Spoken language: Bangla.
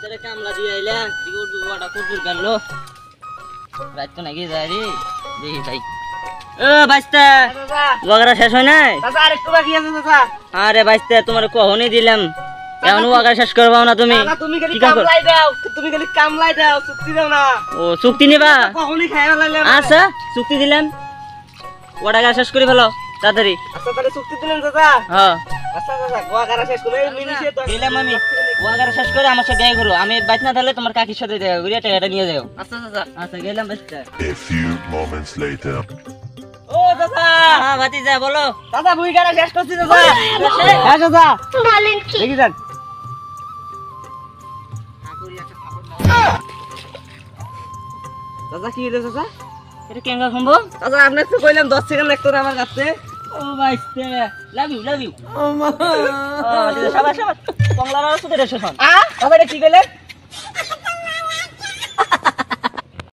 বাইস্তারে কামলা দিয়ে আইলা দিগো দুয়াটা কুকুর গাললো রাত তো নাকি যায় রে দেখি তাই ও বাইস্তা ওয়াগারা শেষ হয় নাই চাচা আরেকটু বাকি আছে চাচা আরে বাইস্তা তোমার কখনই দিলাম এখন ওয়াগারা শেষ করবাও না তুমি চাচা তুমি খালি কামলাই দাও চুক্তি দাও না ও চুক্তি নিবা কখনই খাইয়া লাইলে আচ্ছা চুক্তি দিলাম ওয়াগারা শেষ করে ফেলো তাড়াতাড়ি আচ্ছা তাহলে চুক্তি দিলেন চাচা হ্যাঁ আচ্ছা চাচা গোয়াগারা শেষ করে এই মিনিটে তো দিলাম আমি ওয়াগারা শেষ করে আমার সাথে দেখা করো আমি বাইক না থাকলে তোমার কাকির সাথে দেখা করি টাকাটা নিয়ে যাও আচ্ছা চাচা আচ্ছা গেলাম বাইস্তা A few moments later. ও চাচা হ্যাঁ ভাতিজা বলো চাচা বুইগারা শেষ করছি চাচা হ্যাঁ চাচা বলেন কি দেখি যান চাচা কি হলো চাচা এটা কেঙ্গা খুনবো চাচা আপনার তো কইলাম 10 সেকেন্ড লাগতো না আমার কাছে ও বাইস্তা লাভ ইউ ও ভাতিজা শাবাশ শাবাশ কংলার সাথে রেশন চাচা এটা কি কইলেন